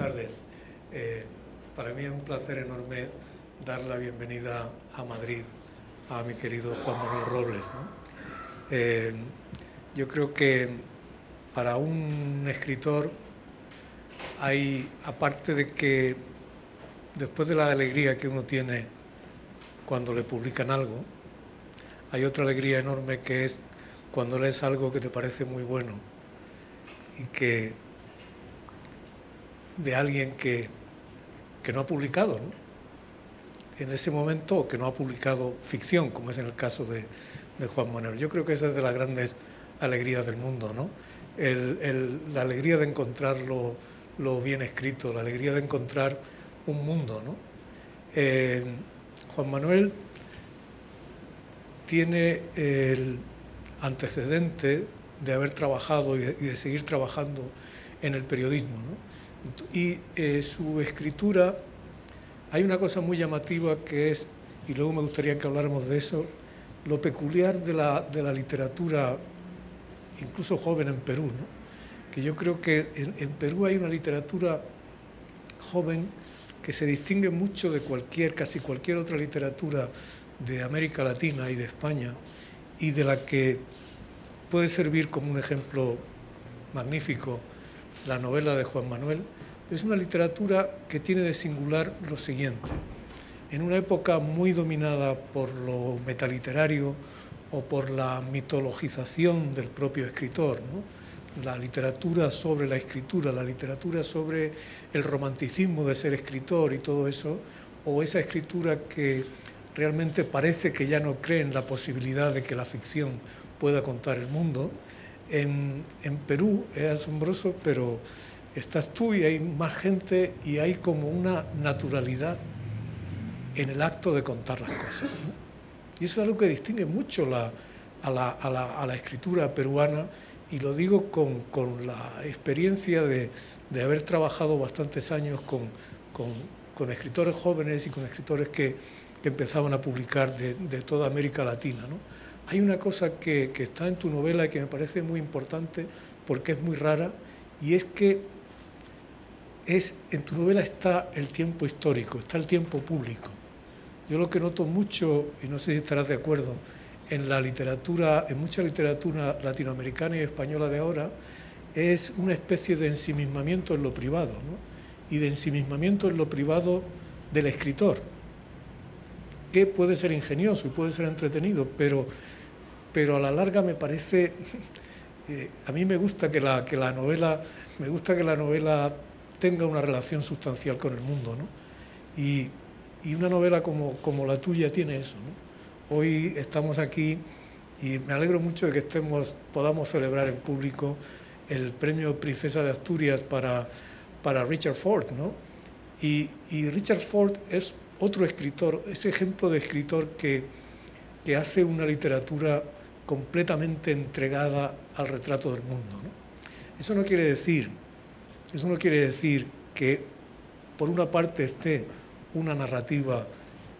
tardes. Para mí es un placer enorme dar la bienvenida a Madrid a mi querido Juan Manuel Robles, ¿no? Yo creo que para un escritor hay, aparte de que después de la alegría que uno tiene cuando le publican algo, hay otra alegría enorme que es cuando lees algo que te parece muy bueno y que de alguien que no ha publicado, ¿no? En ese momento, o que no ha publicado ficción, como es en el caso de Juan Manuel. Yo creo que esa es de las grandes alegrías del mundo, ¿no? La alegría de encontrar lo bien escrito, la alegría de encontrar un mundo, ¿no? Juan Manuel tiene el antecedente de haber trabajado y de seguir trabajando en el periodismo, ¿no? Y su escritura, hay una cosa muy llamativa que es, y luego me gustaría que habláramos de eso, lo peculiar de la literatura, incluso joven en Perú, ¿no? Que yo creo que en Perú hay una literatura joven que se distingue mucho de casi cualquier otra literatura de América Latina y de España, y de la que puede servir como un ejemplo magnífico la novela de Juan Manuel. Es una literatura que tiene de singular lo siguiente: en una época muy dominada por lo metaliterario o por la mitologización del propio escritor, ¿no? La literatura sobre la escritura, la literatura sobre el romanticismo de ser escritor y todo eso, o esa escritura que realmente parece que ya no cree en la posibilidad de que la ficción pueda contar el mundo. En Perú es asombroso, pero estás tú y hay más gente y hay como una naturalidad en el acto de contar las cosas, ¿no? Y eso es algo que distingue mucho a la escritura peruana, y lo digo con la experiencia de haber trabajado bastantes años con escritores jóvenes y con escritores que empezaban a publicar de toda América Latina, ¿no? Hay una cosa que está en tu novela y que me parece muy importante porque es muy rara, y es que en tu novela está el tiempo histórico, está el tiempo público. Yo lo que noto mucho, y no sé si estarás de acuerdo, en la literatura, en mucha literatura latinoamericana y española de ahora, es una especie de ensimismamiento en lo privado, ¿no? Y de ensimismamiento en lo privado del escritor, que puede ser ingenioso y puede ser entretenido, pero a la larga me parece, a mí me gusta que la novela tenga una relación sustancial con el mundo, ¿no? Y una novela como la tuya tiene eso, ¿no? Hoy estamos aquí y me alegro mucho de que podamos celebrar en público el premio Princesa de Asturias para Richard Ford, ¿no? Y Richard Ford es otro escritor, ese ejemplo de escritor que hace una literatura completamente entregada al retrato del mundo, ¿no? Eso no quiere decir que por una parte esté una narrativa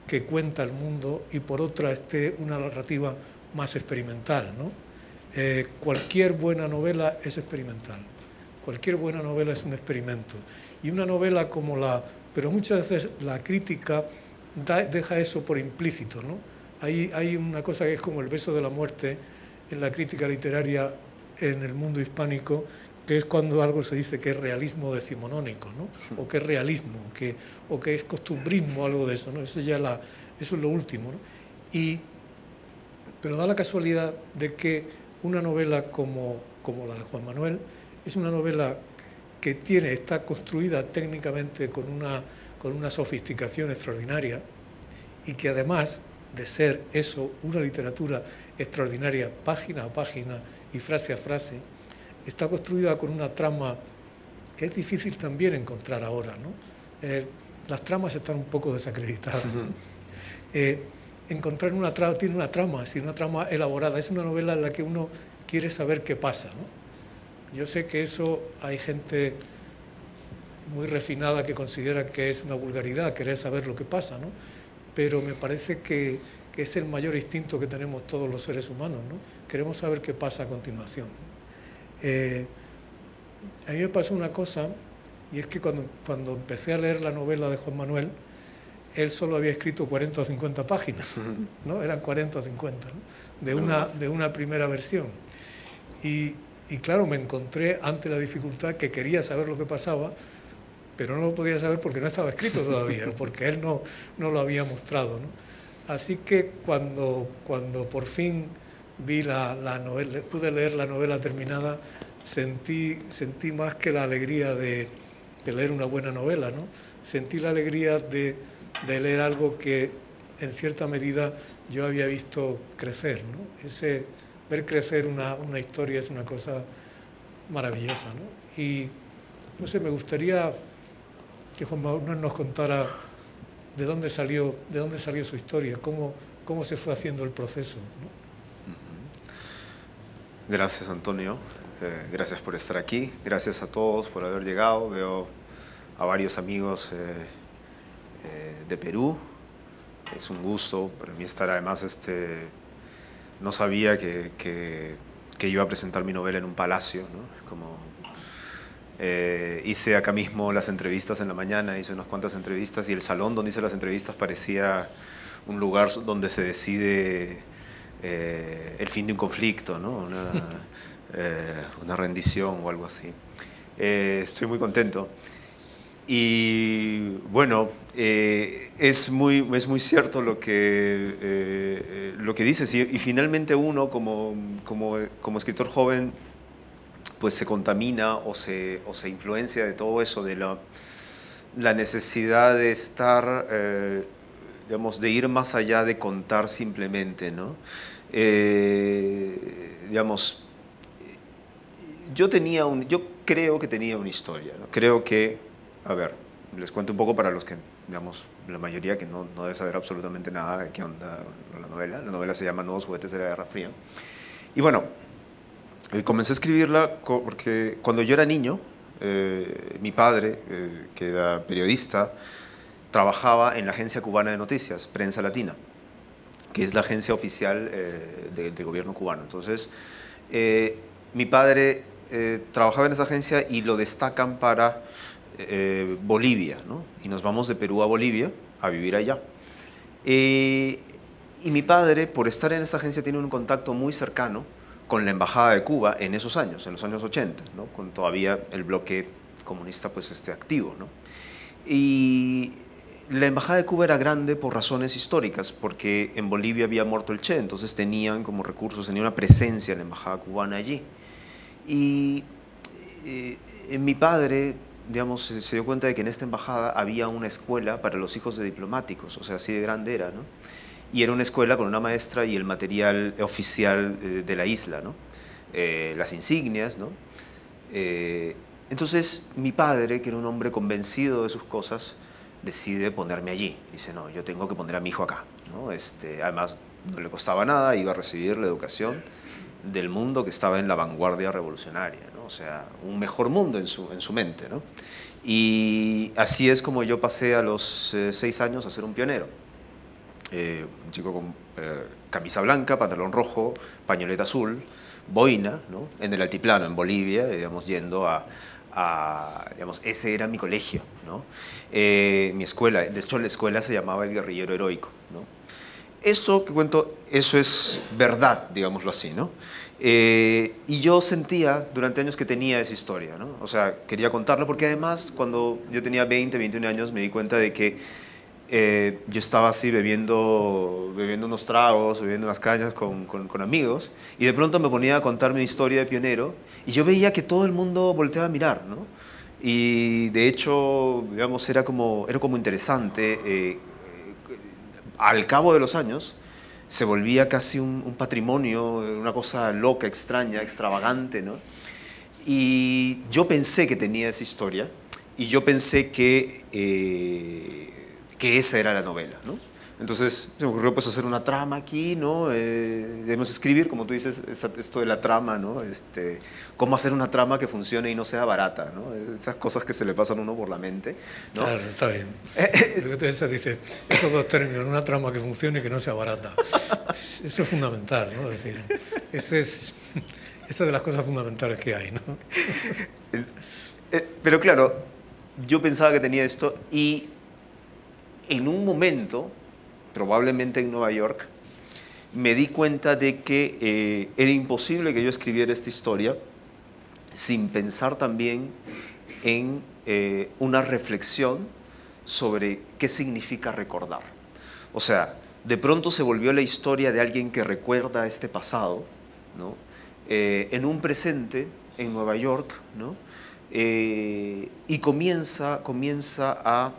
que cuenta el mundo y por otra esté una narrativa más experimental, ¿no? Cualquier buena novela es experimental, cualquier buena novela es un experimento, y una novela pero muchas veces la crítica deja eso por implícito, ¿no? Hay una cosa que es como el beso de la muerte en la crítica literaria en el mundo hispánico, que es cuando algo se dice que es realismo decimonónico, ¿no? O que es realismo, o que es costumbrismo, algo de eso, ¿no? Eso es lo último, ¿no? Pero da la casualidad de que una novela como la de Juan Manuel es una novela que está construida técnicamente con una sofisticación extraordinaria, y que además de ser eso, una literatura extraordinaria, página a página y frase a frase, está construida con una trama que es difícil también encontrar ahora, ¿no? Las tramas están un poco desacreditadas. Encontrar una trama, tiene una trama, es una trama elaborada, es una novela en la que uno quiere saber qué pasa, ¿no? Yo sé que eso hay gente muy refinada que considera que es una vulgaridad, querer saber lo que pasa, ¿no? Pero me parece que es el mayor instinto que tenemos todos los seres humanos, ¿no? Queremos saber qué pasa a continuación. A mí me pasó una cosa y es que cuando empecé a leer la novela de Juan Manuel, él solo había escrito 40 o 50 páginas, ¿no? Eran 40 o 50, ¿no? de una primera versión. Y claro, me encontré ante la dificultad que quería saber lo que pasaba, pero no lo podía saber porque no estaba escrito todavía, porque él no lo había mostrado, ¿no? Así que cuando por fin vi la novela, pude leer la novela terminada, sentí más que la alegría de leer una buena novela, ¿no? Sentí la alegría de leer algo que en cierta medida yo había visto crecer, ¿no? Ver crecer una historia es una cosa maravillosa, ¿no? Y no sé, me gustaría que Juan Manuel nos contara de dónde salió su historia, cómo se fue haciendo el proceso, ¿no? Gracias, Antonio. Gracias por estar aquí. Gracias a todos por haber llegado. Veo a varios amigos de Perú. Es un gusto para mí estar. Además, no sabía que iba a presentar mi novela en un palacio, ¿no? Hice acá mismo las entrevistas en la mañana, hice unas cuantas entrevistas y el salón donde hice las entrevistas parecía un lugar donde se decide el fin de un conflicto, ¿no? Una rendición o algo así. Estoy muy contento. Y bueno, es muy cierto lo que dices. Y finalmente uno como escritor joven pues se contamina o se influencia de todo eso, de la necesidad de estar, digamos, de ir más allá de contar simplemente, ¿no? Digamos, yo creo que tenía una historia, ¿no? Creo que, a ver, les cuento un poco para los que, digamos, la mayoría que no debe saber absolutamente nada de qué onda la novela. La novela se llama Nuevos juguetes de la Guerra Fría. Y bueno, comencé a escribirla porque cuando yo era niño, mi padre, que era periodista, trabajaba en la Agencia Cubana de Noticias, Prensa Latina, que es la agencia oficial del gobierno cubano. Entonces, mi padre trabajaba en esa agencia y lo destacan para Bolivia, ¿no? Y nos vamos de Perú a Bolivia a vivir allá. Y mi padre, por estar en esa agencia, tiene un contacto muy cercano con la Embajada de Cuba en esos años, en los años 80, ¿no? Con todavía el bloque comunista pues, activo, ¿no? Y la Embajada de Cuba era grande por razones históricas, porque en Bolivia había muerto el Che, entonces tenían como recursos, tenía una presencia en la Embajada cubana allí. Y mi padre, digamos, se dio cuenta de que en esta embajada había una escuela para los hijos de diplomáticos, o sea, así de grande era, ¿no? Y era una escuela con una maestra y el material oficial de la isla, ¿no? Las insignias, ¿no? Entonces mi padre, que era un hombre convencido de sus cosas, decide ponerme allí. Dice, no, yo tengo que poner a mi hijo acá, ¿no? Además, no le costaba nada, iba a recibir la educación del mundo que estaba en la vanguardia revolucionaria, ¿no? O sea, un mejor mundo en su mente, ¿no? Y así es como yo pasé a los 6 años a ser un pionero. Un chico con camisa blanca, pantalón rojo, pañoleta azul, boina, ¿no? En el altiplano, en Bolivia, digamos, yendo digamos, ese era mi colegio, ¿no? Mi escuela, de hecho la escuela se llamaba El Guerrillero Heroico, ¿no? Esto que cuento, eso es verdad, digámoslo así, ¿no? Y yo sentía durante años que tenía esa historia, ¿no? O sea, quería contarlo porque además cuando yo tenía 20, 21 años me di cuenta de que yo estaba así bebiendo unos tragos, bebiendo unas cañas con amigos, y de pronto me ponía a contar mi historia de pionero y yo veía que todo el mundo volteaba a mirar, ¿no? Y de hecho, digamos, era como interesante. Al cabo de los años se volvía casi un patrimonio, una cosa loca, extraña, extravagante, ¿no? Y yo pensé que tenía esa historia y yo pensé que esa era la novela, ¿no? Entonces se me ocurrió pues hacer una trama aquí, ¿no? Debemos escribir, como tú dices, esto de la trama, ¿no? Cómo hacer una trama que funcione y no sea barata, ¿no? Esas cosas que se le pasan a uno por la mente, ¿no? Claro, está bien. Lo que te dice, esos dos términos, una trama que funcione y que no sea barata. Eso es fundamental, ¿no? Es decir, esa es de las cosas fundamentales que hay, ¿no? Pero claro, yo pensaba que tenía esto y en un momento, probablemente en Nueva York, me di cuenta de que era imposible que yo escribiera esta historia sin pensar también en una reflexión sobre qué significa recordar. O sea, de pronto se volvió la historia de alguien que recuerda este pasado, ¿no? En un presente en Nueva York, ¿no? Y comienza a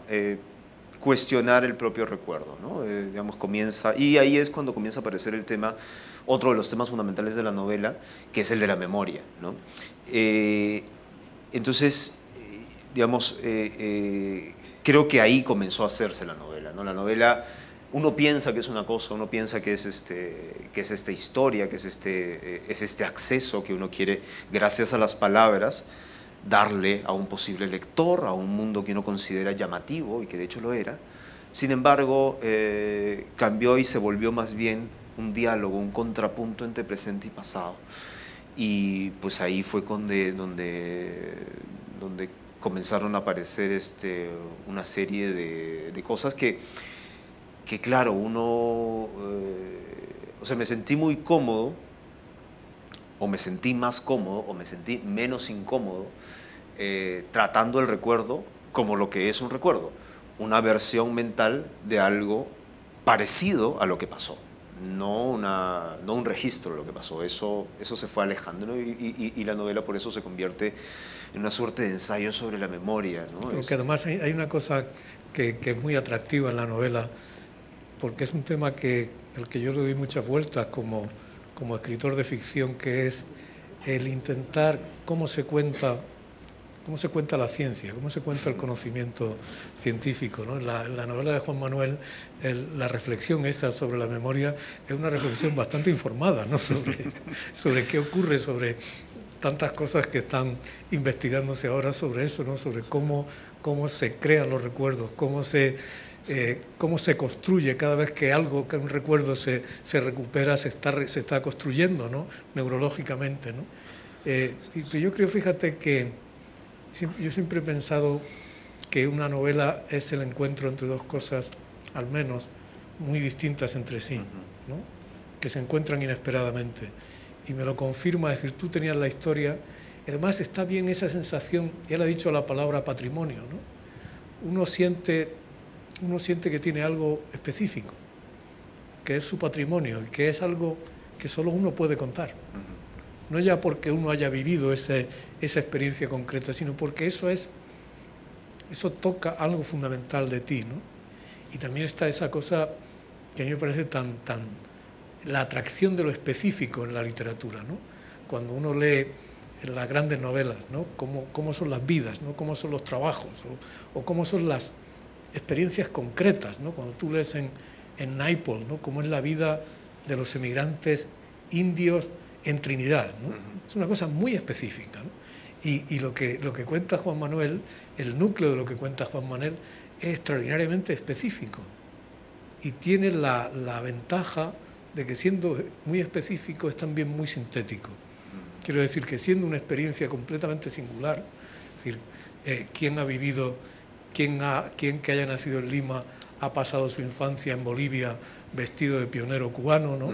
cuestionar el propio recuerdo, ¿no? Digamos, comienza, y ahí es cuando comienza a aparecer el tema, otro de los temas fundamentales de la novela, que es el de la memoria, ¿no? Entonces, digamos, creo que ahí comenzó a hacerse la novela, ¿no? La novela, uno piensa que es una cosa, uno piensa que es esta historia, que es este acceso que uno quiere, gracias a las palabras, darle a un posible lector, a un mundo que uno considera llamativo y que de hecho lo era. Sin embargo, cambió y se volvió más bien un diálogo, un contrapunto entre presente y pasado. Y pues ahí fue donde comenzaron a aparecer una serie de cosas que claro, o sea, me sentí muy cómodo, o me sentí más cómodo, o me sentí menos incómodo, tratando el recuerdo como lo que es un recuerdo, una versión mental de algo parecido a lo que pasó, no un registro de lo que pasó. Eso se fue alejando, ¿no? Y la novela por eso se convierte en una suerte de ensayo sobre la memoria, ¿no? Porque además hay una cosa que es muy atractiva en la novela, porque es un tema al que yo le doy muchas vueltas como escritor de ficción, que es el intentar cómo se cuenta la ciencia, cómo se cuenta el conocimiento científico, ¿no? En la novela de Juan Manuel, la reflexión esa sobre la memoria es una reflexión bastante informada, ¿no? sobre qué ocurre, sobre tantas cosas que están investigándose ahora sobre eso, ¿no? Sobre cómo se crean los recuerdos, cómo se construye cada vez que un recuerdo se recupera, se está construyendo, ¿no? Neurológicamente, ¿no? Y yo creo, fíjate, que yo siempre he pensado que una novela es el encuentro entre dos cosas, al menos, muy distintas entre sí, ¿no? Que se encuentran inesperadamente. Y me lo confirma, es decir, tú tenías la historia, y además está bien esa sensación, él ha dicho la palabra patrimonio, ¿no? Uno siente que tiene algo específico, que es su patrimonio, y que es algo que solo uno puede contar. No ya porque uno haya vivido esa experiencia concreta, sino porque eso toca algo fundamental de ti, ¿no? Y también está esa cosa que a mí me parece tan la atracción de lo específico en la literatura, ¿no? Cuando uno lee en las grandes novelas, ¿no? Cómo son las vidas, ¿no? Cómo son los trabajos, o cómo son las experiencias concretas, ¿no? Cuando tú lees en Naipaul, ¿no? Cómo es la vida de los emigrantes indios en Trinidad, ¿no? Es una cosa muy específica, ¿no? Y lo que cuenta Juan Manuel, el núcleo de lo que cuenta Juan Manuel, es extraordinariamente específico y tiene la ventaja de que, siendo muy específico, es también muy sintético. Quiero decir que, siendo una experiencia completamente singular, es decir, ¿quién ha vivido, quién que haya nacido en Lima ha pasado su infancia en Bolivia vestido de pionero cubano, ¿no?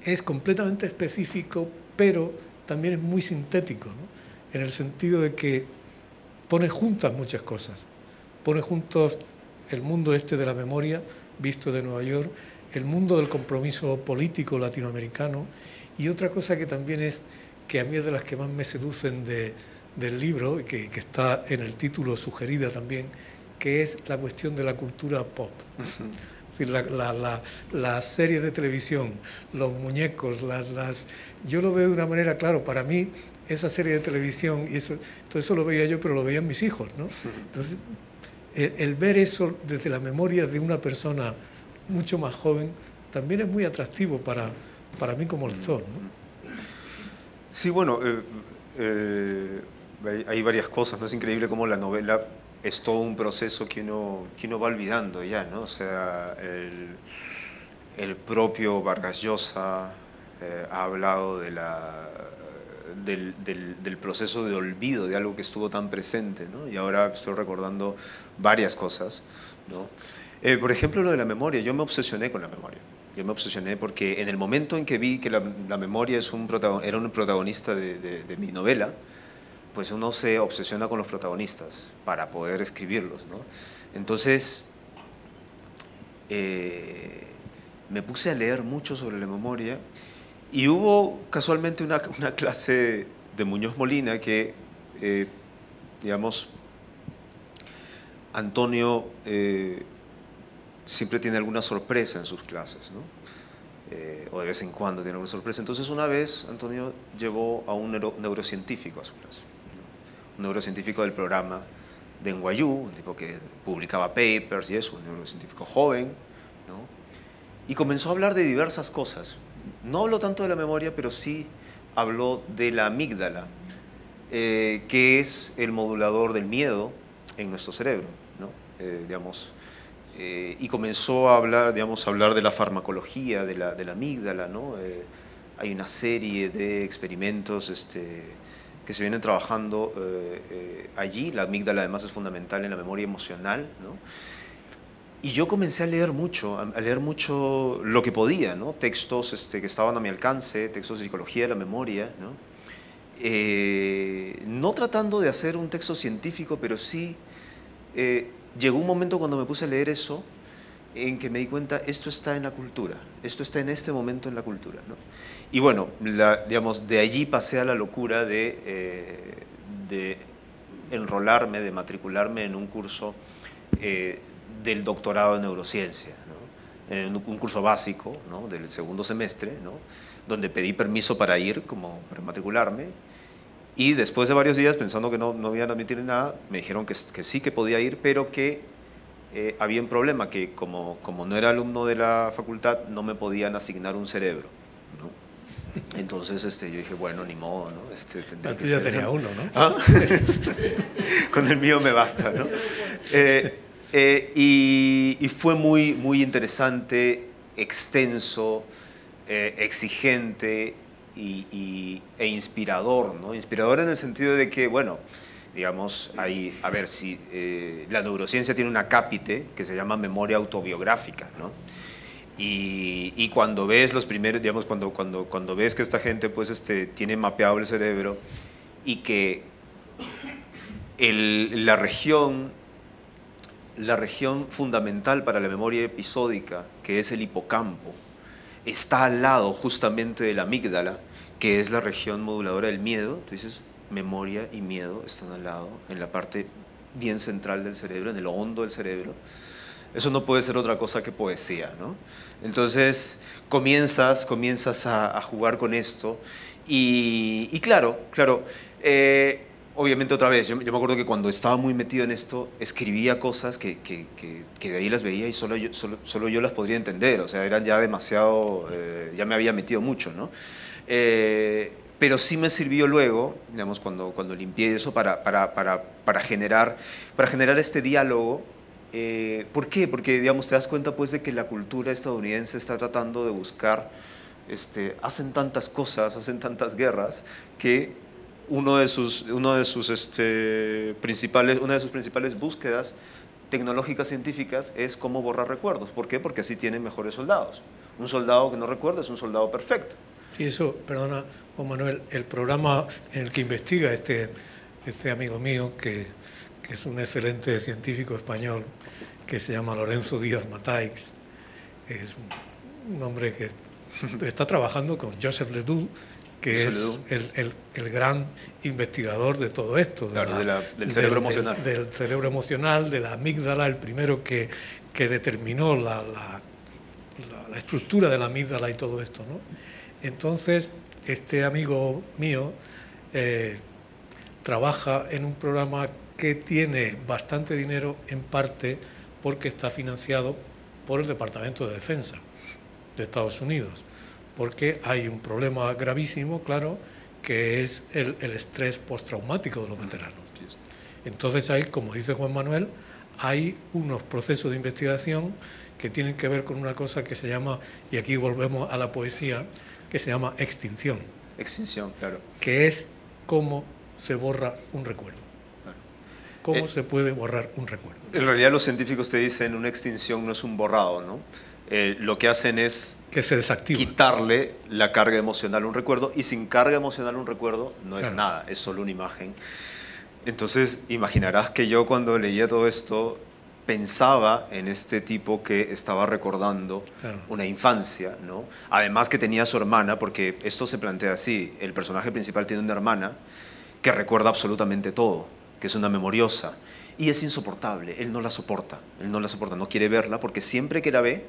Es completamente específico, pero también es muy sintético, ¿no? En el sentido de que pone juntas muchas cosas. Pone juntos el mundo de la memoria, visto de Nueva York, el mundo del compromiso político latinoamericano, y otra cosa que también que a mí es de las que más me seducen del libro, que está en el título sugerida también, que es la cuestión de la cultura pop. Es decir, las series de televisión, los muñecos, yo lo veo de una manera, claro, para mí esa serie de televisión, y todo eso lo veía yo, pero lo veían mis hijos, ¿no? Entonces, el ver eso desde la memoria de una persona mucho más joven también es muy atractivo para mí como lector, ¿no? Sí, bueno, hay varias cosas, ¿no? Es increíble cómo la novela es todo un proceso que uno va olvidando ya, ¿no? O sea, el propio Vargas Llosa ha hablado de del proceso de olvido de algo que estuvo tan presente, ¿no? Y ahora estoy recordando varias cosas, ¿no? Por ejemplo, lo de la memoria. Yo me obsesioné con la memoria. Yo me obsesioné porque en el momento en que vi que la memoria era un protagonista de mi novela, pues uno se obsesiona con los protagonistas para poder escribirlos, ¿no? Entonces, me puse a leer mucho sobre la memoria y hubo casualmente una clase de Muñoz Molina que, digamos, Antonio siempre tiene alguna sorpresa en sus clases, ¿no? O de vez en cuando tiene alguna sorpresa. Entonces una vez Antonio llevó a un neurocientífico a su clase, ¿no? Un neurocientífico del programa de NYU, un tipo que publicaba papers y eso, un neurocientífico joven, ¿no? Y comenzó a hablar de diversas cosas. No habló tanto de la memoria, pero sí habló de la amígdala, que es el modulador del miedo en nuestro cerebro, ¿no? Digamos, y comenzó a hablar, digamos, de la farmacología de la amígdala, ¿no? Hay una serie de experimentos que se vienen trabajando allí. La amígdala además es fundamental en la memoria emocional, ¿no? Y yo comencé a leer mucho lo que podía, ¿no? Textos que estaban a mi alcance, textos de psicología de la memoria, ¿no? No tratando de hacer un texto científico, pero sí llegó un momento cuando me puse a leer eso en que me di cuenta, esto está en la cultura, esto está en este momento en la cultura, ¿no? Y bueno, digamos, de allí pasé a la locura de enrolarme, de matricularme en un curso del doctorado en neurociencia, ¿no? En un curso básico, ¿no? Del segundo semestre, ¿no? Donde pedí permiso para ir, para matricularme. Y después de varios días, pensando que no me iban a admitir nada, me dijeron que sí que podía ir, pero que había un problema, que como no era alumno de la facultad, no me podían asignar un cerebro, ¿no? Entonces yo dije, bueno, ni modo, ¿no? Antes ya tenía uno, ¿no? ¿Ah? Con el mío me basta, ¿no? Y fue muy interesante, extenso, exigente e inspirador, ¿no? Inspirador en el sentido de que, bueno, digamos, a ver si la neurociencia tiene una cápite que se llama memoria autobiográfica, ¿no? Y cuando ves los primeros, digamos, cuando ves que esta gente pues tiene mapeado el cerebro y que la región fundamental para la memoria episódica, que es el hipocampo, está al lado justamente de la amígdala, que es la región moduladora del miedo. Tú dices, memoria y miedo están al lado, en la parte bien central del cerebro, en el hondo del cerebro. Eso no puede ser otra cosa que poesía, ¿no? Entonces comienzas a jugar con esto y claro, obviamente otra vez, yo me acuerdo que cuando estaba muy metido en esto, escribía cosas que de ahí las veía y solo yo las podría entender, o sea, eran ya demasiado, ya me había metido mucho, ¿no? Pero sí me sirvió luego, digamos, cuando limpié eso para generar este diálogo. ¿Por qué? Porque, digamos, te das cuenta pues de que la cultura estadounidense está tratando de buscar, hacen tantas cosas, hacen tantas guerras, que una de sus principales búsquedas tecnológicas científicas es cómo borrar recuerdos. ¿Por qué? Porque así tienen mejores soldados. Un soldado que no recuerda es un soldado perfecto. Y eso, perdona, Juan Manuel, el programa en el que investiga este amigo mío, que es un excelente científico español, que se llama Lorenzo Díaz Mataix, es un hombre que está trabajando con Joseph Ledoux, que es el gran investigador de todo esto, claro, del cerebro emocional. Del cerebro emocional, de la amígdala, el primero que determinó la estructura de la amígdala y todo esto, ¿no? Entonces, este amigo mío trabaja en un programa que tiene bastante dinero, en parte porque está financiado por el Departamento de Defensa de Estados Unidos, porque hay un problema gravísimo, claro, que es el estrés postraumático de los veteranos. Entonces hay, como dice Juan Manuel, hay unos procesos de investigación que tienen que ver con una cosa que se llama, y aquí volvemos a la poesía, que se llama extinción. Extinción, claro. que es cómo se borra un recuerdo. Claro. ¿Cómo se puede borrar un recuerdo? En realidad los científicos te dicen una extinción no es un borrado, ¿no? Lo que hacen es Que se desactiva. quitarle la carga emocional a un recuerdo, y sin carga emocional un recuerdo no es Claro. nada, es solo una imagen. Entonces imaginarás que yo cuando leía todo esto pensaba en este tipo que estaba recordando Claro. una infancia, ¿no? Además que tenía a su hermana, porque esto se plantea así, el personaje principal tiene una hermana que recuerda absolutamente todo, que es una memoriosa, y es insoportable, él no la soporta, no quiere verla, porque siempre que la ve,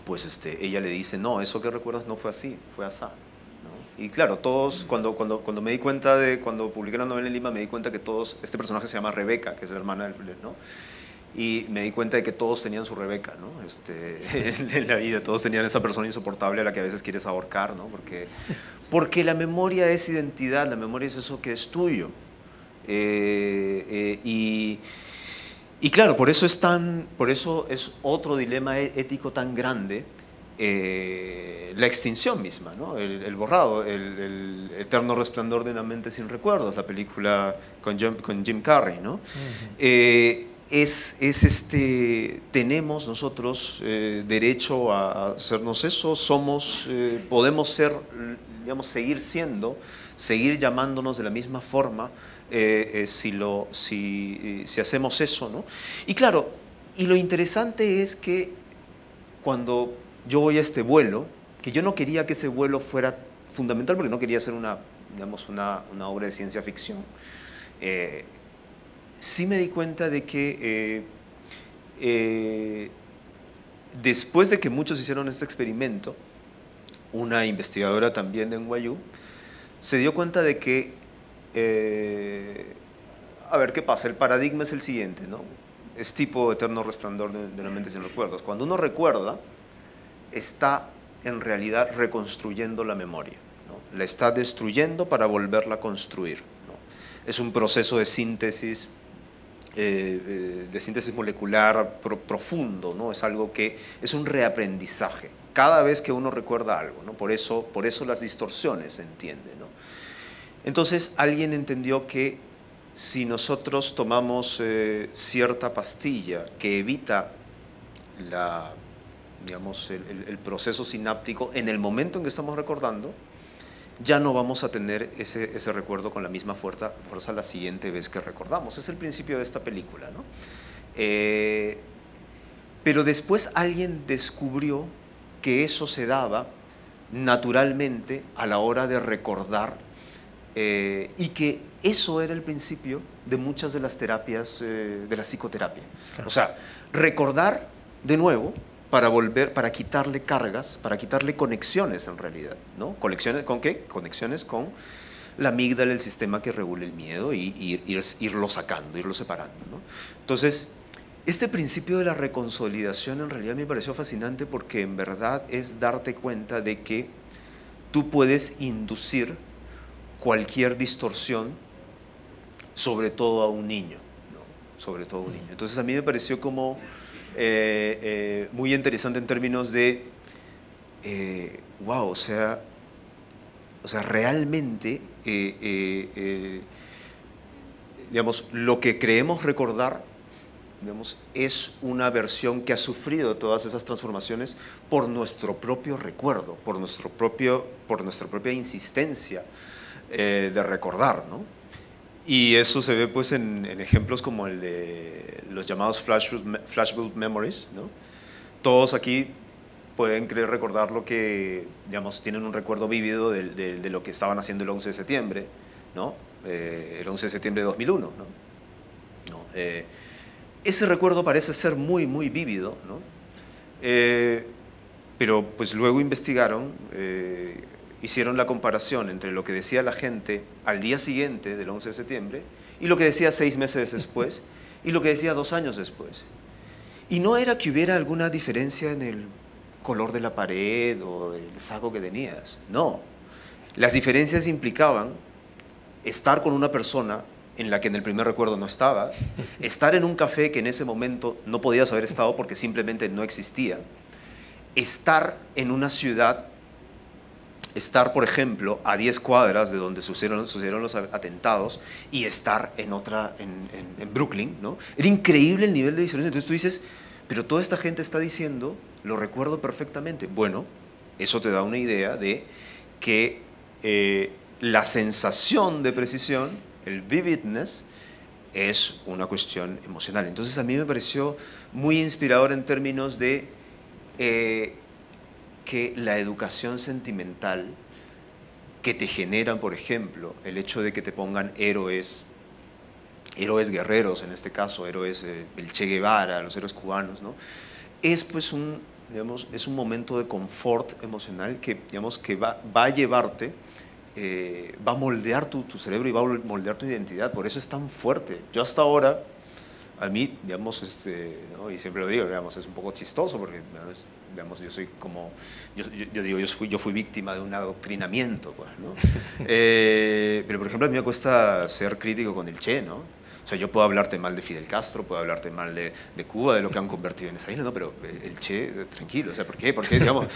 pues ella le dice, no, eso que recuerdas no fue así, fue asá. ¿No? Y claro, todos, cuando me di cuenta cuando publiqué la novela en Lima, me di cuenta que todos, este personaje se llama Rebeca, que es la hermana del, ¿no? Y me di cuenta de que todos tenían su Rebeca, ¿no? En la vida, todos tenían esa persona insoportable a la que a veces quieres ahorcar, ¿no? Porque la memoria es identidad, la memoria es eso que es tuyo. Y claro, por eso es otro dilema ético tan grande, la extinción misma, ¿no? El borrado, el eterno resplandor de una mente sin recuerdos, la película con Jim Carrey, ¿no? Tenemos nosotros derecho a hacernos eso, podemos ser, digamos, seguir llamándonos de la misma forma si hacemos eso, ¿no? Y claro, y lo interesante es que cuando yo voy a este vuelo, que yo no quería que ese vuelo fuera fundamental, porque no quería hacer una obra de ciencia ficción, sí me di cuenta de que después de que muchos hicieron este experimento, una investigadora también de NYU se dio cuenta de que, a ver, ¿qué pasa? El paradigma es el siguiente, ¿no? Es tipo eterno resplandor de una mente sin recuerdos. Cuando uno recuerda, está en realidad reconstruyendo la memoria, ¿no? La está destruyendo para volverla a construir, ¿no? Es un proceso de síntesis molecular profundo, ¿no? Es algo que es un reaprendizaje cada vez que uno recuerda algo, ¿no? Por eso las distorsiones se entienden, ¿no? Entonces alguien entendió que si nosotros tomamos cierta pastilla que evita el proceso sináptico en el momento en que estamos recordando, ya no vamos a tener ese recuerdo con la misma fuerza la siguiente vez que recordamos. Es el principio de esta película, ¿no? Pero después alguien descubrió que eso se daba naturalmente a la hora de recordar, y que eso era el principio de muchas de las terapias, de la psicoterapia. Claro. O sea, recordar de nuevo para quitarle cargas, para quitarle conexiones en realidad, ¿no? ¿Conexiones con qué? Conexiones con la amígdala, el sistema que regula el miedo, y irlo sacando, irlo separando, ¿no? Entonces, este principio de la reconsolidación en realidad me pareció fascinante, porque en verdad es darte cuenta de que tú puedes inducir cualquier distorsión, sobre todo a un niño, ¿no? Sobre todo a un niño. Entonces a mí me pareció como muy interesante en términos de, wow, o sea realmente, digamos, lo que creemos recordar, digamos, es una versión que ha sufrido todas esas transformaciones por nuestro propio recuerdo, por nuestra propia insistencia de recordar, ¿no? Y eso se ve pues en ejemplos como el de los llamados flashbulb memories, ¿no? Todos aquí pueden creer recordar lo que, digamos, tienen un recuerdo vívido de lo que estaban haciendo el 11 de septiembre, ¿no? El 11 de septiembre de 2001, ¿no? Ese recuerdo parece ser muy, muy vívido, ¿no? Pero pues luego investigaron, hicieron la comparación entre lo que decía la gente al día siguiente del 11 de septiembre y lo que decía 6 meses después y lo que decía 2 años después. Y no era que hubiera alguna diferencia en el color de la pared o del saco que tenías, no. Las diferencias implicaban estar con una persona en la que en el primer recuerdo no estaba, estar en un café que en ese momento no podías haber estado porque simplemente no existía, estar en una ciudad estar, por ejemplo, a 10 cuadras de donde sucedieron los atentados y estar en Brooklyn, ¿no? Era increíble el nivel de disolución. Entonces tú dices, pero toda esta gente está diciendo, lo recuerdo perfectamente. Bueno, eso te da una idea de que la sensación de precisión, el vividness, es una cuestión emocional. Entonces a mí me pareció muy inspirador en términos de que la educación sentimental que te generan, por ejemplo, el hecho de que te pongan héroes guerreros, en este caso, héroes, el Che Guevara, los héroes cubanos, ¿no? Es pues digamos, es un momento de confort emocional que, digamos, que va a llevarte, va a moldear tu cerebro y va a moldear tu identidad. Por eso es tan fuerte. Yo hasta ahora, a mí, digamos, ¿no? Y siempre lo digo, digamos, es un poco chistoso porque, digamos, yo soy como, yo digo, yo fui víctima de un adoctrinamiento, pues, ¿no? Pero, por ejemplo, a mí me cuesta ser crítico con el Che, ¿no? O sea, yo puedo hablarte mal de Fidel Castro, puedo hablarte mal de Cuba, de lo que han convertido en esa isla, ¿no? Pero el Che, tranquilo, o sea, ¿por qué? Porque, digamos,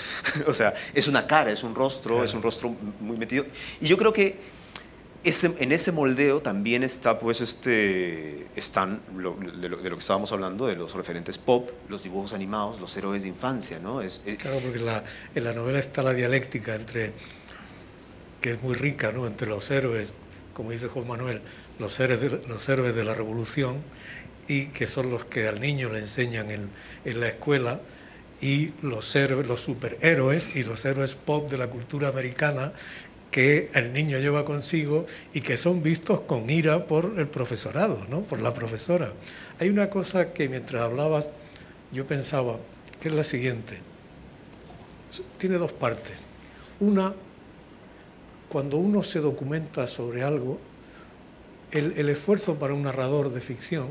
o sea, es una cara, es un rostro, claro. Es un rostro muy metido. Y yo creo que en ese moldeo también está, pues, están de lo que estábamos hablando, de los referentes pop, los dibujos animados, los héroes de infancia, ¿no? Claro, porque en la novela está la dialéctica entre, que es muy rica, ¿no? Entre los héroes, como dice Juan Manuel, los héroes de la revolución, y que son los que al niño le enseñan en la escuela, y los superhéroes y los héroes pop de la cultura americana que el niño lleva consigo y que son vistos con ira por el profesorado, ¿no? Por la profesora. Hay una cosa que mientras hablabas yo pensaba, que es la siguiente. Tiene dos partes. Una, cuando uno se documenta sobre algo, el esfuerzo para un narrador de ficción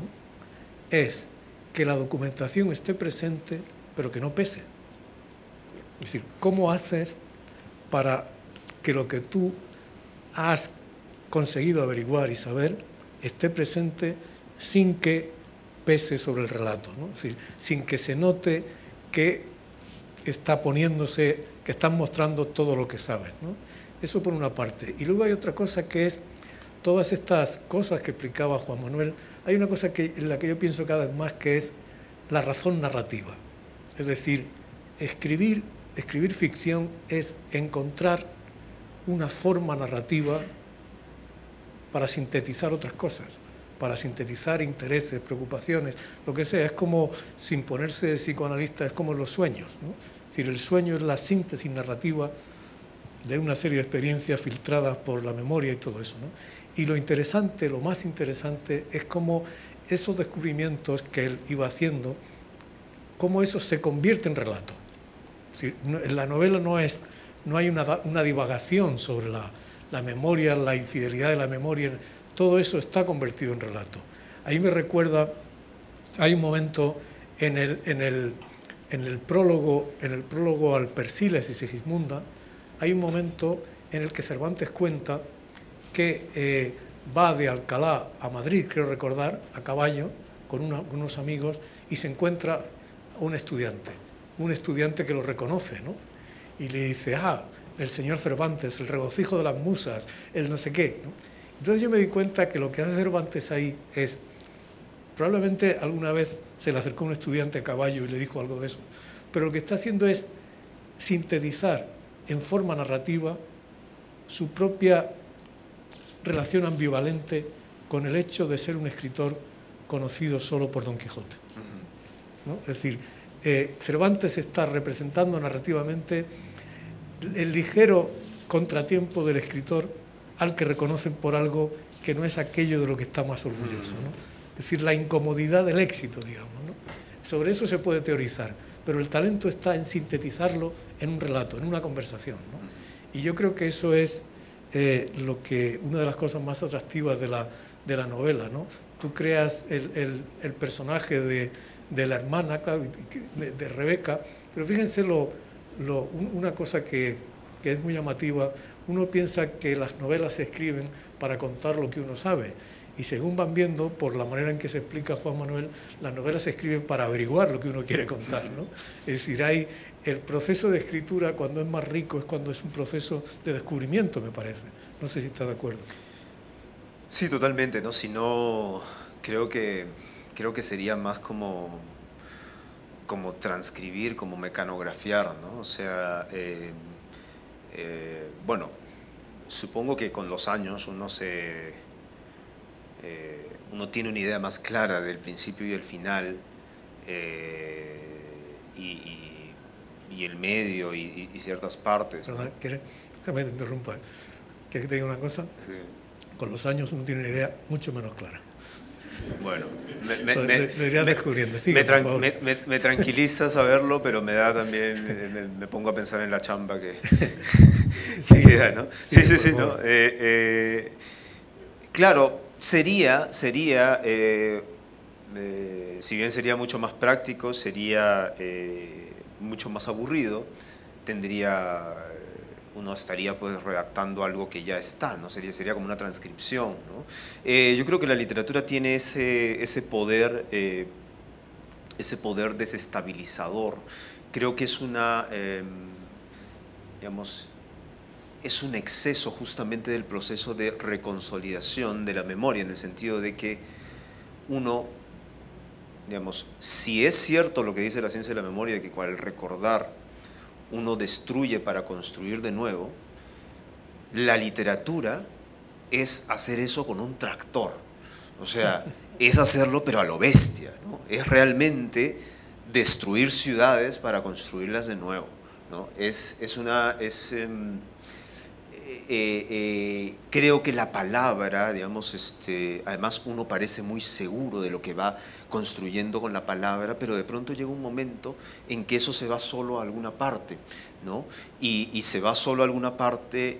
es que la documentación esté presente, pero que no pese. Es decir, ¿cómo haces para que lo que tú has conseguido averiguar y saber esté presente sin que pese sobre el relato, ¿no? Es decir, sin que se note que está poniéndose, que están mostrando todo lo que sabes, ¿no? Eso por una parte. Y luego hay otra cosa que es todas estas cosas que explicaba Juan Manuel. Hay una cosa en la que yo pienso cada vez más, que es la razón narrativa. Es decir, escribir ficción es encontrar una forma narrativa para sintetizar otras cosas, para sintetizar intereses, preocupaciones, lo que sea. Es como, sin ponerse de psicoanalista, es como los sueños, ¿no? Es decir, el sueño es la síntesis narrativa de una serie de experiencias filtradas por la memoria y todo eso, ¿no? Y lo interesante, lo más interesante, es cómo esos descubrimientos que él iba haciendo, cómo eso se convierte en relato. Es decir, en la novela no hay una divagación sobre la memoria, la infidelidad de la memoria, todo eso está convertido en relato. Ahí me recuerda, hay un momento en el prólogo al Persíles y Segismunda, hay un momento en el que Cervantes cuenta que va de Alcalá a Madrid, creo recordar, a caballo, con unos amigos, y se encuentra a un estudiante que lo reconoce, ¿no? Y le dice, el señor Cervantes, el regocijo de las musas, el no sé qué, ¿no? Entonces yo me di cuenta que lo que hace Cervantes ahí es, probablemente alguna vez se le acercó un estudiante a caballo y le dijo algo de eso, pero lo que está haciendo es sintetizar en forma narrativa su propia relación ambivalente con el hecho de ser un escritor conocido solo por Don Quijote, ¿no? Es decir, Cervantes está representando narrativamente el ligero contratiempo del escritor al que reconocen por algo que no es aquello de lo que está más orgulloso, ¿no? Es decir, la incomodidad del éxito, digamos, ¿no? Sobre eso se puede teorizar, pero el talento está en sintetizarlo en un relato, en una conversación, ¿no? Y yo creo que eso es una de las cosas más atractivas de la novela, ¿no? Tú creas el personaje de la hermana, claro, de Rebeca, pero fíjense una cosa que es muy llamativa. Uno piensa que las novelas se escriben para contar lo que uno sabe, Y según van viendo, por la manera en que se explica Juan Manuel, las novelas se escriben para averiguar lo que uno quiere contar, ¿no? Es decir, el proceso de escritura, cuando es más rico, es cuando es un proceso de descubrimiento, me parece. No sé si estás de acuerdo. Sí, totalmente, ¿no? Si no, creo que sería más como transcribir, como mecanografiar, ¿no? O sea, bueno, supongo que con los años uno tiene una idea más clara del principio y el final, y el medio y ciertas partes, ¿no? Perdón, que me interrumpa. ¿Quieres que te diga una cosa? Sí. Con los años uno tiene una idea mucho menos clara. Bueno, lo irías descubriendo. Sigue, me tranquiliza saberlo, pero me da también, me pongo a pensar en la chamba que queda, ¿no? Sí, ¿no? Claro, sería si bien sería mucho más práctico, sería mucho más aburrido, uno estaría pues redactando algo que ya está, ¿no? Sería como una transcripción, ¿no? Yo creo que la literatura tiene ese poder desestabilizador. Creo que es digamos, es un exceso justamente del proceso de reconsolidación de la memoria, en el sentido de que uno, digamos, si es cierto lo que dice la ciencia de la memoria, de que al recordar uno destruye para construir de nuevo, la literatura es hacer eso con un tractor. O sea, es hacerlo pero a lo bestia, ¿no? Es realmente destruir ciudades para construirlas de nuevo, ¿no? Creo que la palabra, digamos, además uno parece muy seguro de lo que va construyendo con la palabra, pero de pronto llega un momento en que eso se va solo a alguna parte, ¿no? Y se va solo a alguna parte,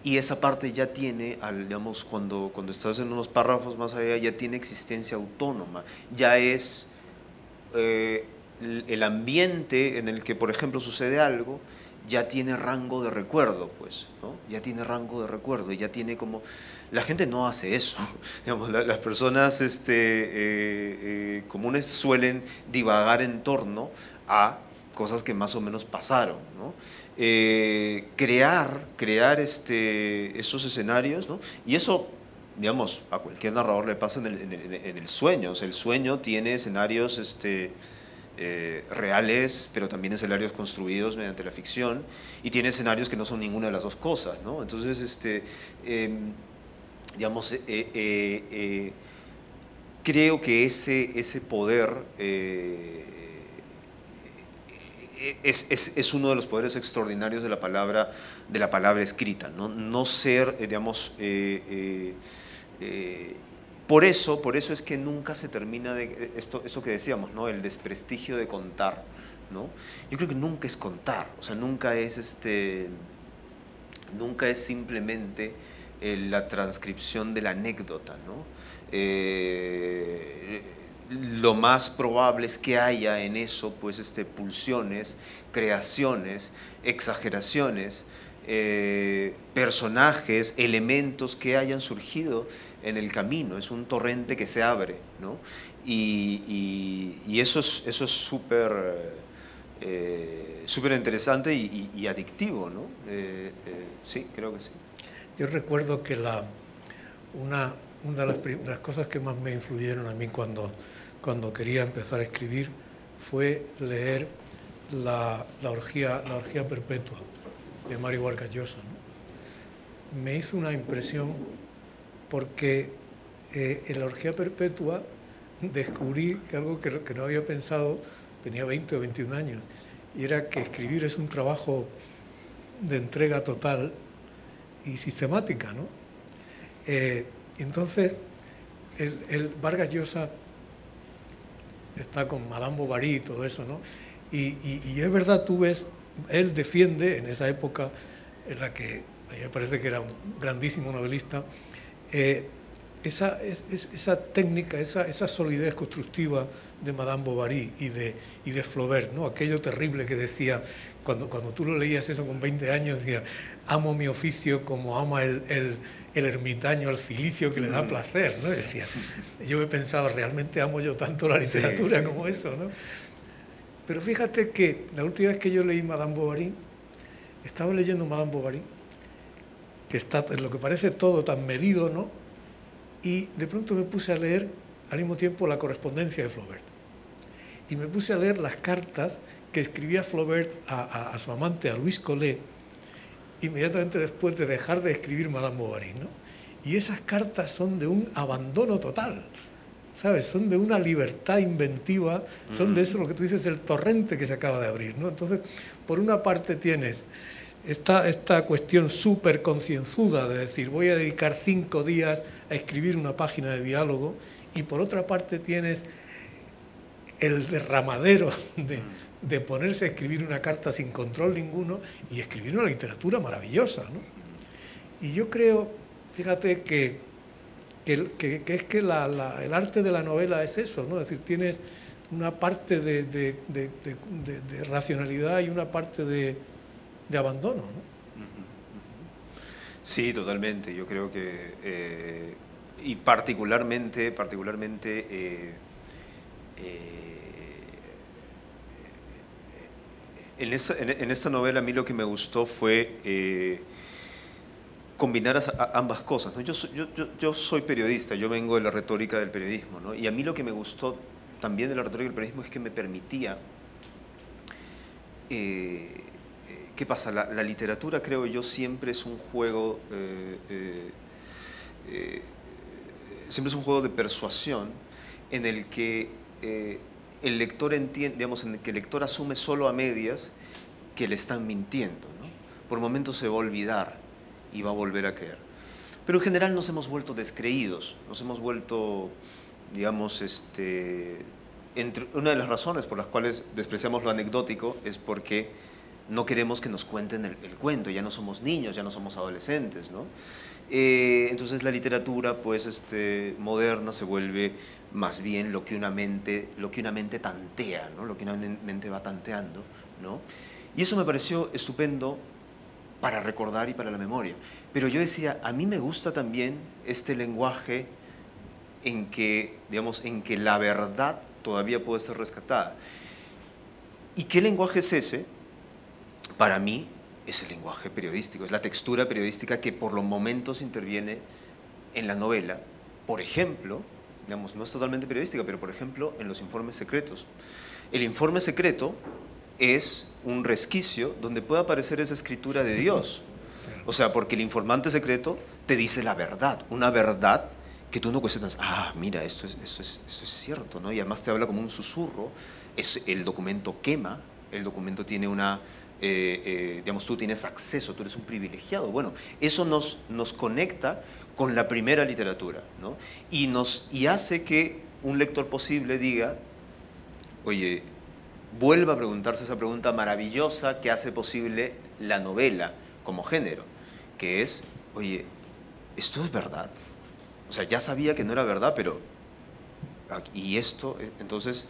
y esa parte ya tiene, digamos, cuando estás en unos párrafos más allá, ya tiene existencia autónoma, ya es el ambiente en el que, por ejemplo, sucede algo, ya tiene rango de recuerdo, pues, ¿no? Ya tiene rango de recuerdo y ya tiene como... La gente no hace eso, digamos, las personas comunes suelen divagar en torno a cosas que más o menos pasaron, ¿no? Crear esos escenarios, ¿no? Y eso, digamos, a cualquier narrador le pasa en el sueño. O sea, el sueño tiene escenarios reales, pero también escenarios construidos mediante la ficción, y tiene escenarios que no son ninguna de las dos cosas, ¿no? Entonces, digamos, creo que ese poder es uno de los poderes extraordinarios de la palabra escrita, ¿no? No ser, digamos, por eso es que nunca se termina de eso que decíamos, ¿no? El desprestigio de contar, ¿no? Yo creo que nunca es contar, o sea, nunca es simplemente la transcripción de la anécdota, ¿no? Lo más probable es que haya en eso, pues, pulsiones, creaciones, exageraciones, personajes, elementos que hayan surgido en el camino. Es un torrente que se abre, ¿no? Y eso es súper interesante y adictivo, ¿no? Sí, creo que sí. Yo recuerdo que una de las cosas que más me influyeron a mí cuando quería empezar a escribir fue leer la orgía perpetua de Mario Vargas Llosa, ¿no? Me hizo una impresión porque en la orgía perpetua descubrí que algo que no había pensado, tenía 20 o 21 años, y era que escribir es un trabajo de entrega total y sistemática, ¿no? Entonces, el Vargas Llosa está con Madame Bovary y todo eso, ¿no? Y es verdad, tú ves, él defiende en esa época en la que a mí me parece que era un grandísimo novelista, esa técnica, esa solidez constructiva de Madame Bovary y de Flaubert, ¿no? Aquello terrible que decía, cuando tú lo leías eso con 20 años, decía, amo mi oficio como ama el el ermitaño al cilicio que le da placer, ¿no? Decía, yo he pensado, realmente amo yo tanto la literatura como eso, ¿no? Pero fíjate que la última vez que yo leí Madame Bovary, estaba leyendo Madame Bovary, que está en lo que parece todo tan medido, ¿no? Y de pronto me puse a leer al mismo tiempo la correspondencia de Flaubert. Y me puse a leer las cartas que escribía Flaubert a su amante, a Louise Collet, inmediatamente después de dejar de escribir Madame Bovary, ¿no? Y esas cartas son de un abandono total, ¿sabes? Son de una libertad inventiva, son de eso lo que tú dices, el torrente que se acaba de abrir, ¿no? Entonces, por una parte tienes esta cuestión súper concienzuda de decir, voy a dedicar 5 días a escribir una página de diálogo, y por otra parte tienes el derramadero de ponerse a escribir una carta sin control ninguno y escribir una literatura maravillosa, ¿no? Y yo creo, fíjate, que es que el arte de la novela es eso, ¿no? Es decir, tienes una parte de racionalidad y una parte de abandono, ¿no? Sí, totalmente. Yo creo que, y particularmente en esta novela a mí lo que me gustó fue combinar ambas cosas, ¿no? Yo soy periodista, yo vengo de la retórica del periodismo, ¿no? Y a mí lo que me gustó también de la retórica del periodismo es que me permitía... ¿qué pasa? La literatura, creo yo, siempre es un juego... siempre es un juego de persuasión en el que el lector entiende, digamos, en el que el lector asume solo a medias que le están mintiendo, ¿no? Por momentos se va a olvidar y va a volver a creer. Pero en general nos hemos vuelto descreídos, nos hemos vuelto, digamos, una de las razones por las cuales despreciamos lo anecdótico es porque no queremos que nos cuenten el cuento, ya no somos niños, ya no somos adolescentes, ¿no? Entonces la literatura, pues, moderna se vuelve más bien lo que una mente tantea, ¿no? Lo que una mente va tanteando, ¿no? Y eso me pareció estupendo para recordar y para la memoria. Pero yo decía, a mí me gusta también este lenguaje en que, digamos, en que la verdad todavía puede ser rescatada. ¿Y qué lenguaje es ese? Para mí es el lenguaje periodístico, es la textura periodística que por los momentos interviene en la novela. Por ejemplo, digamos, no es totalmente periodística, pero por ejemplo en los informes secretos. El informe secreto es un resquicio donde puede aparecer esa escritura de Dios. O sea, porque el informante secreto te dice la verdad, una verdad que tú no cuestionas. Ah, mira, esto es cierto, ¿no? Y además te habla como un susurro. El documento quema, el documento tiene una... digamos, tú tienes acceso, tú eres un privilegiado. Bueno, eso nos conecta con la primera literatura, ¿no? Y hace que un lector posible diga, oye, vuelva a preguntarse esa pregunta maravillosa que hace posible la novela como género, que es, oye, ¿esto es verdad? O sea, ya sabía que no era verdad, pero... ¿Y esto? Entonces...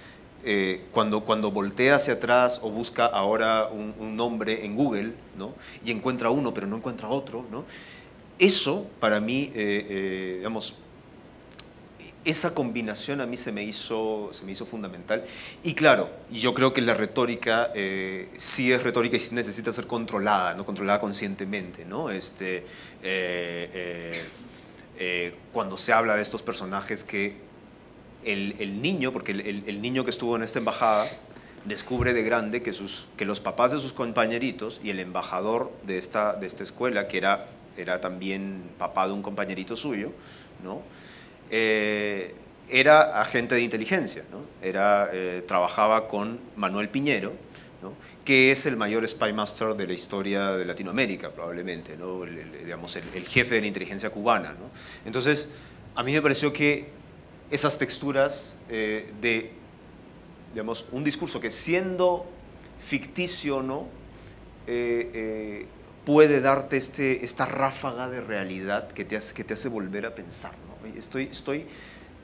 cuando voltea hacia atrás o busca ahora un nombre en Google, ¿no? Y encuentra uno pero no encuentra otro, ¿no? Eso para mí, digamos, esa combinación a mí se me hizo fundamental. Y claro, yo creo que la retórica sí es retórica y sí necesita ser controlada, ¿no? Controlada conscientemente, ¿no? Cuando se habla de estos personajes que el niño, porque el niño que estuvo en esta embajada descubre de grande que los papás de sus compañeritos y el embajador de esta escuela, que era también papá de un compañerito suyo, ¿no? Era agente de inteligencia, ¿no? Trabajaba con Manuel Piñero, ¿no? Que es el mayor spy master de la historia de Latinoamérica, probablemente, ¿no? Digamos, el jefe de la inteligencia cubana, ¿no? Entonces, a mí me pareció que esas texturas digamos, un discurso que siendo ficticio, ¿no? Puede darte esta ráfaga de realidad que te hace volver a pensar, ¿no?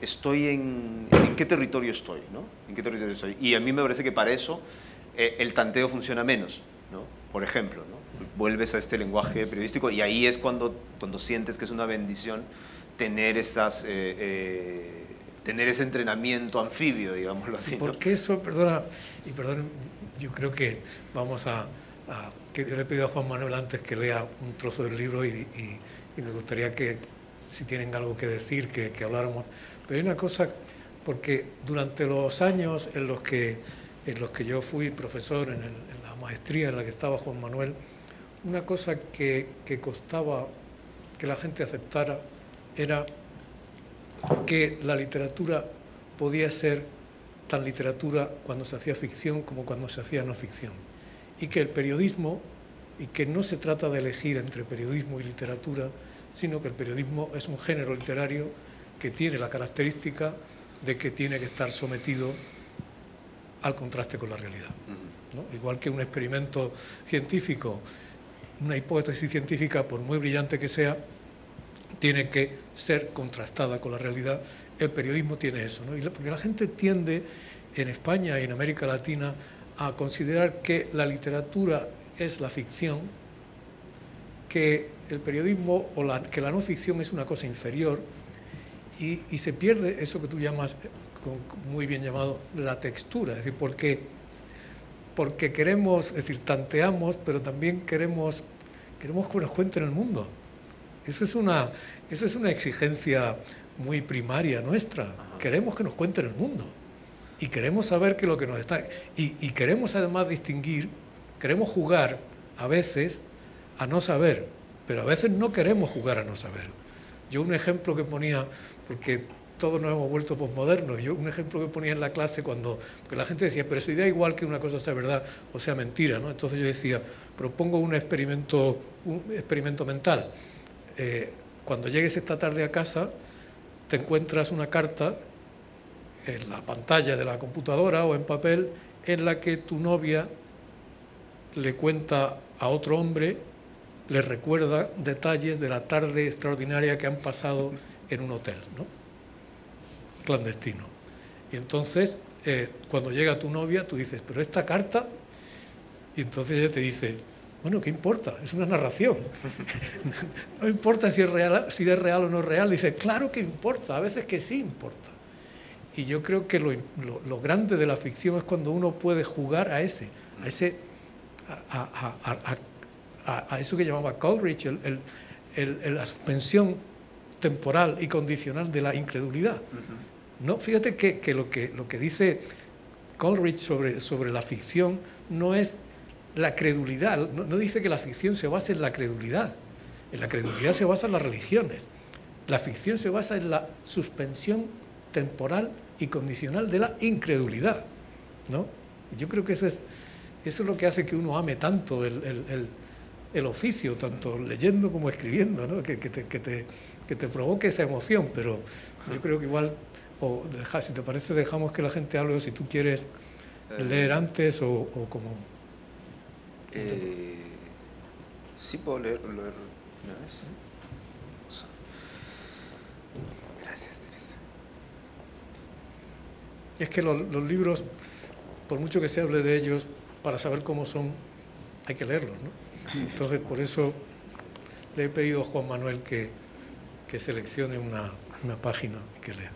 Estoy en qué territorio estoy, ¿no? ¿En qué territorio estoy? Y a mí me parece que para eso el tanteo funciona menos, ¿no? Por ejemplo, ¿no? vuelves a este lenguaje periodístico y ahí es cuando sientes que es una bendición tener tener ese entrenamiento anfibio, digámoslo así, ¿no? Porque eso, perdona, yo creo que vamos que yo le he pedido a Juan Manuel antes que lea un trozo del libro y me gustaría que, si tienen algo que decir, que habláramos. Pero hay una cosa, porque durante los años en los que yo fui profesor en la maestría en la que estaba Juan Manuel, una cosa que costaba que la gente aceptara era que la literatura podía ser tan literatura cuando se hacía ficción como cuando se hacía no ficción. Y que el periodismo, y que no se trata de elegir entre periodismo y literatura, sino que el periodismo es un género literario que tiene la característica de que tiene que estar sometido al contraste con la realidad, ¿no? Igual que un experimento científico, una hipótesis científica, por muy brillante que sea, tiene que ser contrastada con la realidad. El periodismo tiene eso, ¿no? Porque la gente tiende, en España y en América Latina, a considerar que la literatura es la ficción, que el periodismo que la no ficción es una cosa inferior, y se pierde eso que tú llamas, muy bien llamado, la textura. Es decir, porque queremos, es decir, tanteamos, pero también queremos que nos cuenten el mundo. Eso es una exigencia muy primaria nuestra. Queremos que nos cuenten el mundo. Y queremos saber que lo que nos está... Y queremos además distinguir, queremos jugar a veces a no saber, pero a veces no queremos jugar a no saber. Yo un ejemplo que ponía, porque todos nos hemos vuelto posmodernos, yo un ejemplo que ponía en la clase porque la gente decía, pero si da igual que una cosa sea verdad o sea mentira, ¿no? Entonces yo decía, propongo un experimento mental. Cuando llegues esta tarde a casa, te encuentras una carta en la pantalla de la computadora o en papel en la que tu novia le cuenta a otro hombre, le recuerda detalles de la tarde extraordinaria que han pasado en un hotel, ¿no? Clandestino. Y entonces, cuando llega tu novia, tú dices, pero esta carta, y entonces ella te dice, bueno, ¿qué importa? Es una narración. No importa si es real o no es real. Dice, claro que importa, a veces que sí importa. Y yo creo que lo grande de la ficción es cuando uno puede jugar a eso que llamaba Coleridge, la suspensión temporal y condicional de la incredulidad. No, fíjate que lo que dice Coleridge sobre la ficción no es la credulidad, no dice que la ficción se base en la credulidad. En la credulidad se basan las religiones. La ficción se basa en la suspensión temporal y condicional de la incredulidad, ¿no? Yo creo que eso es lo que hace que uno ame tanto el oficio, tanto leyendo como escribiendo, ¿no? Que te provoque esa emoción. Pero yo creo que igual, si te parece, dejamos que la gente hable, o si tú quieres leer antes o como... Sí, puedo leer una vez. Gracias, Teresa. Es que los libros, por mucho que se hable de ellos, para saber cómo son, hay que leerlos, ¿no? Entonces, por eso le he pedido a Juan Manuel que seleccione una página que lea.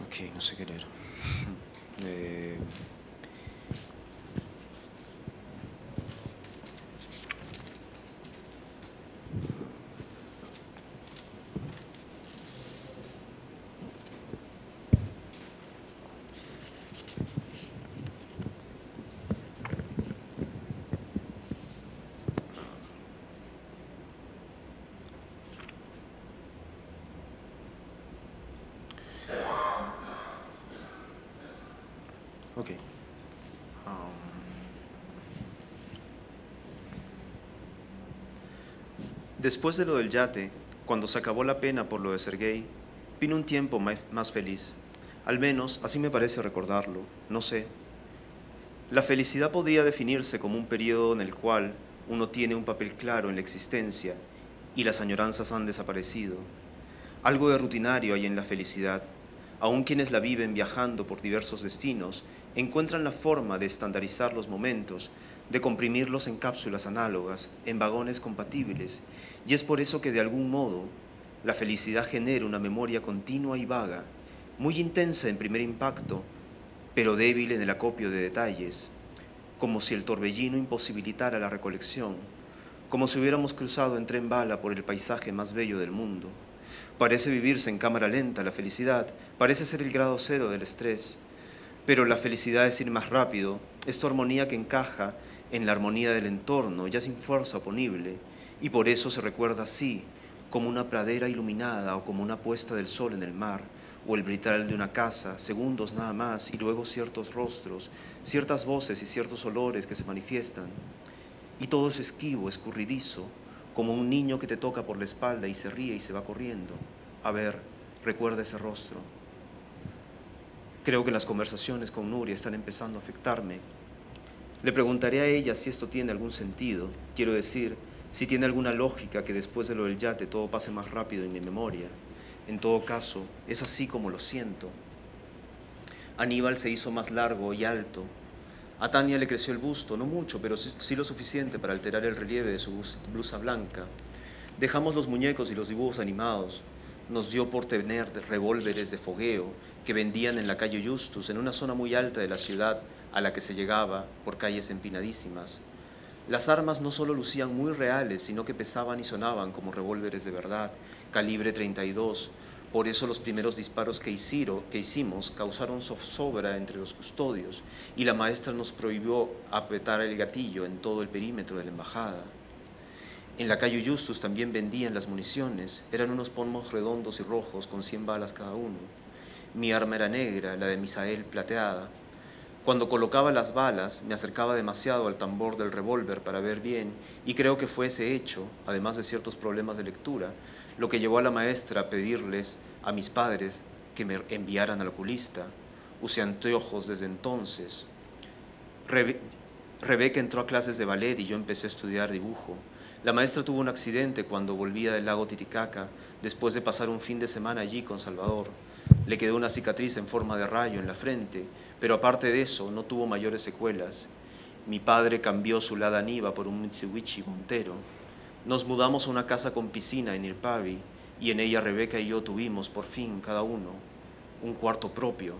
Ok, no sé qué leer. Ok. Después de lo del yate, cuando se acabó la pena por lo de Sergei, vino un tiempo más feliz. Al menos así me parece recordarlo, no sé. La felicidad podría definirse como un periodo en el cual uno tiene un papel claro en la existencia y las añoranzas han desaparecido. Algo de rutinario hay en la felicidad. Aun quienes la viven viajando por diversos destinos encuentran la forma de estandarizar los momentos, de comprimirlos en cápsulas análogas, en vagones compatibles, y es por eso que de algún modo la felicidad genera una memoria continua y vaga, muy intensa en primer impacto, pero débil en el acopio de detalles, como si el torbellino imposibilitara la recolección, como si hubiéramos cruzado en tren bala por el paisaje más bello del mundo. Parece vivirse en cámara lenta la felicidad, parece ser el grado cero del estrés, pero la felicidad es ir más rápido, es tu armonía que encaja en la armonía del entorno, ya sin fuerza oponible, y por eso se recuerda así, como una pradera iluminada o como una puesta del sol en el mar, o el britral de una casa, segundos nada más, y luego ciertos rostros, ciertas voces y ciertos olores que se manifiestan. Y todo es esquivo, escurridizo, como un niño que te toca por la espalda y se ríe y se va corriendo. A ver, recuerda ese rostro. Creo que las conversaciones con Nuria están empezando a afectarme. Le preguntaré a ella si esto tiene algún sentido, quiero decir, si tiene alguna lógica que después de lo del yate todo pase más rápido en mi memoria. En todo caso, es así como lo siento. Aníbal se hizo más largo y alto. A Tania le creció el busto, no mucho, pero sí lo suficiente para alterar el relieve de su blusa blanca. Dejamos los muñecos y los dibujos animados. Nos dio por tener revólveres de fogueo que vendían en la calle Justus, en una zona muy alta de la ciudad a la que se llegaba por calles empinadísimas. Las armas no solo lucían muy reales, sino que pesaban y sonaban como revólveres de verdad, calibre 32. Por eso los primeros disparos que hicimos causaron zozobra entre los custodios y la maestra nos prohibió apretar el gatillo en todo el perímetro de la embajada. En la calle Justus también vendían las municiones, eran unos pomos redondos y rojos con 100 balas cada uno. Mi arma era negra, la de Misael plateada. Cuando colocaba las balas, me acercaba demasiado al tambor del revólver para ver bien, y creo que fue ese hecho, además de ciertos problemas de lectura, lo que llevó a la maestra a pedirles a mis padres que me enviaran al oculista. Usé anteojos desde entonces. Rebeca entró a clases de ballet y yo empecé a estudiar dibujo. La maestra tuvo un accidente cuando volvía del lago Titicaca, después de pasar un fin de semana allí con Salvador. Le quedó una cicatriz en forma de rayo en la frente, pero aparte de eso no tuvo mayores secuelas. Mi padre cambió su Lada Niva por un Mitsubishi Montero. Nos mudamos a una casa con piscina en Irpavi y en ella Rebeca y yo tuvimos, por fin, cada uno, un cuarto propio.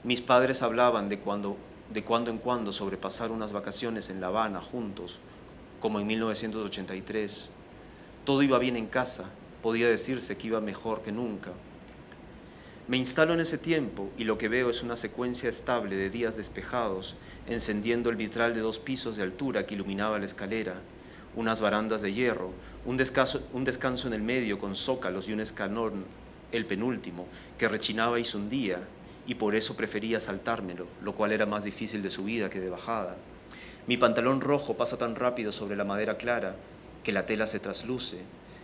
Mis padres hablaban de cuando en cuando sobre pasar unas vacaciones en La Habana juntos, como en 1983. Todo iba bien en casa, podía decirse que iba mejor que nunca. Me instalo en ese tiempo y lo que veo es una secuencia estable de días despejados, encendiendo el vitral de 2 pisos de altura que iluminaba la escalera, unas barandas de hierro, un descanso en el medio con zócalos y un escalón, el penúltimo, que rechinaba y se hundía, y por eso prefería saltármelo, lo cual era más difícil de subida que de bajada. Mi pantalón rojo pasa tan rápido sobre la madera clara que la tela se trasluce.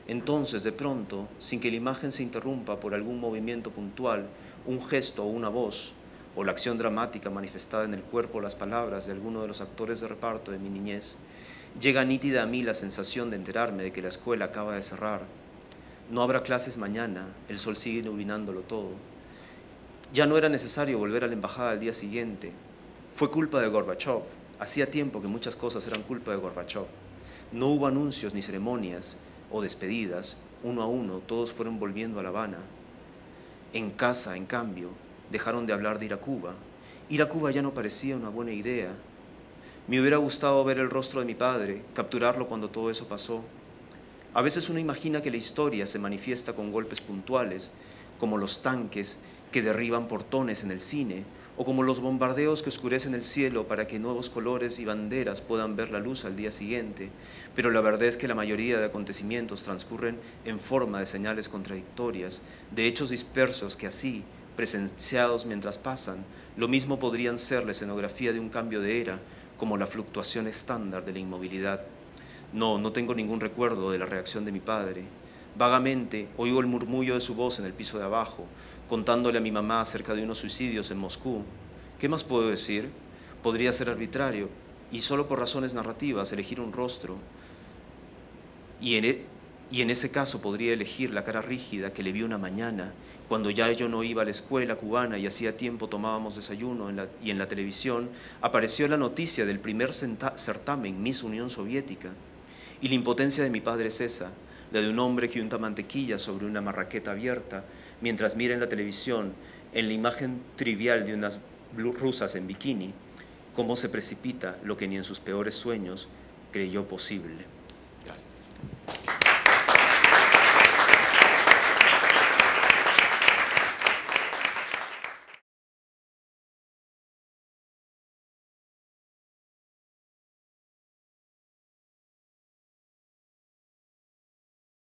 Entonces, de pronto, sin que la imagen se interrumpa por algún movimiento puntual, un gesto o una voz, o la acción dramática manifestada en el cuerpo o las palabras de alguno de los actores de reparto de mi niñez, llega nítida a mí la sensación de enterarme de que la escuela acaba de cerrar. No habrá clases mañana, el sol sigue iluminándolo todo. Ya no era necesario volver a la embajada al día siguiente. Fue culpa de Gorbachev. Hacía tiempo que muchas cosas eran culpa de Gorbachev. No hubo anuncios ni ceremonias o despedidas, uno a uno, todos fueron volviendo a La Habana. En casa, en cambio, dejaron de hablar de ir a Cuba. Ir a Cuba ya no parecía una buena idea. Me hubiera gustado ver el rostro de mi padre, capturarlo cuando todo eso pasó. A veces uno imagina que la historia se manifiesta con golpes puntuales, como los tanques que derriban portones en el cine, o como los bombardeos que oscurecen el cielo para que nuevos colores y banderas puedan ver la luz al día siguiente, pero la verdad es que la mayoría de acontecimientos transcurren en forma de señales contradictorias, de hechos dispersos que así, presenciados mientras pasan, lo mismo podrían ser la escenografía de un cambio de era, como la fluctuación estándar de la inmovilidad. No tengo ningún recuerdo de la reacción de mi padre. Vagamente oigo el murmullo de su voz en el piso de abajo, contándole a mi mamá acerca de unos suicidios en Moscú. ¿Qué más puedo decir? Podría ser arbitrario y solo por razones narrativas elegir un rostro. Y en ese caso podría elegir la cara rígida que le vi una mañana, cuando ya yo no iba a la escuela cubana y hacía tiempo tomábamos desayuno y en la televisión apareció la noticia del primer certamen Miss Unión Soviética. Y la impotencia de mi padre es esa, la de un hombre que unta mantequilla sobre una marraqueta abierta mientras mira en la televisión, en la imagen trivial de unas rusas en bikini, cómo se precipita lo que ni en sus peores sueños creyó posible. Gracias.